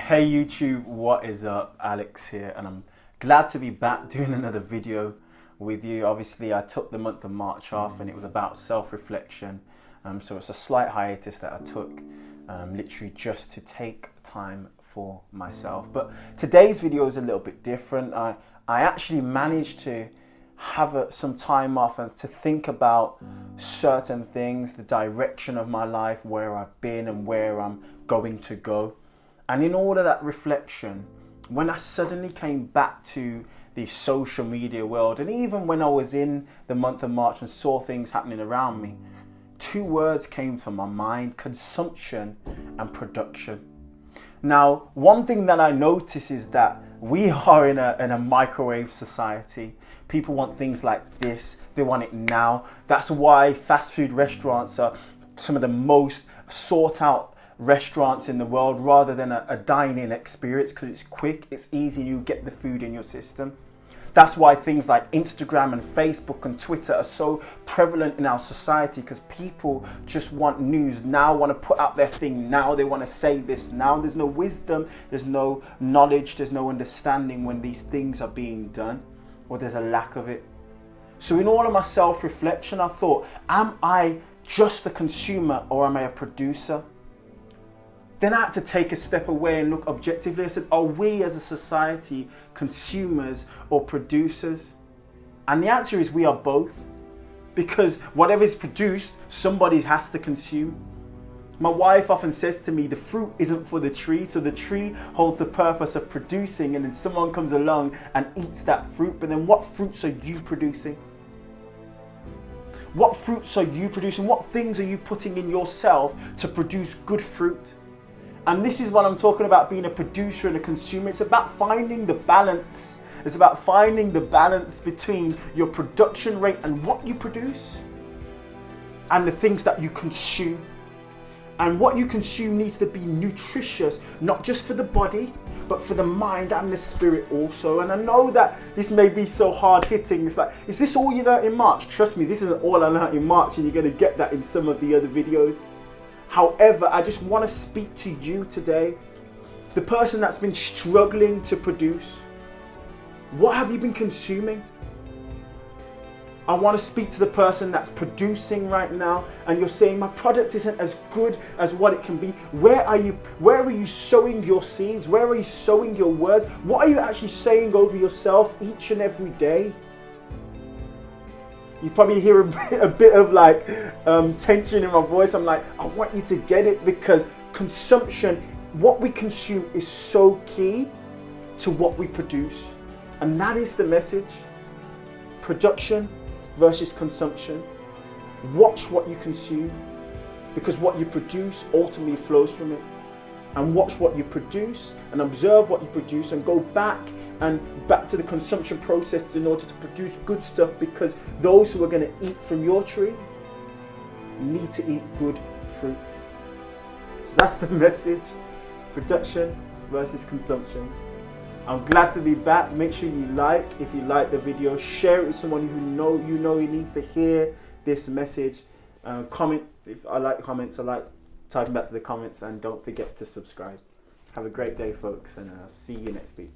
Hey YouTube, what is up? Alex here, and I'm glad to be back doing another video with you. Obviously, I took the month of March off and it was about self-reflection. So it's a slight hiatus that I took, literally just to take time for myself. But today's video is a little bit different. I actually managed to have some time off and to think about certain things, the direction of my life, where I've been and where I'm going to go. And in all of that reflection, when I suddenly came back to the social media world, and even when I was in the month of March and saw things happening around me, two words came to my mind: consumption and production. Now, one thing that I notice is that we are in a microwave society. People want things like this, they want it now. That's why fast food restaurants are some of the most sought out restaurants in the world, rather than a dine-in experience, because it's quick, it's easy, you get the food in your system. That's why things like Instagram and Facebook and Twitter are so prevalent in our society, because people just want news now, want to put out their thing now, they want to say this now. There's no wisdom, there's no knowledge, there's no understanding when these things are being done, or there's a lack of it. So in all of my self-reflection, I thought, am I just a consumer or am I a producer? Then I had to take a step away and look objectively. I said, are we as a society consumers or producers? And the answer is we are both, because whatever is produced, somebody has to consume. My wife often says to me, the fruit isn't for the tree. So the tree holds the purpose of producing, and then someone comes along and eats that fruit. But then what fruits are you producing? What fruits are you producing? What things are you putting in yourself to produce good fruit? And this is what I'm talking about, being a producer and a consumer. It's about finding the balance. It's about finding the balance between your production rate and what you produce, and the things that you consume. And what you consume needs to be nutritious, not just for the body, but for the mind and the spirit also. And I know that this may be so hard hitting. It's like, is this all you learned in March? Trust me, this isn't all I learned in March, and you're going to get that in some of the other videos. However, I just want to speak to you today, the person that's been struggling to produce. What have you been consuming? I want to speak to the person that's producing right now, and you're saying my product isn't as good as what it can be. Where are you sowing your seeds? Where are you sowing your words? What are you actually saying over yourself each and every day? You probably hear a bit of like tension in my voice. I'm like, I want you to get it, because consumption, what we consume, is so key to what we produce. And that is the message. Production versus consumption. Watch what you consume, because what you produce ultimately flows from it. And watch what you produce and observe what you produce, and go back to the consumption process in order to produce good stuff, because those who are going to eat from your tree need to eat good fruit. So that's the message. Production versus consumption. I'm glad to be back. Make sure you like, if you like the video, share it with someone who you know needs to hear this message. Comment. If I like comments, I like typing back to the comments, and don't forget to subscribe. Have a great day, folks, and I'll see you next week.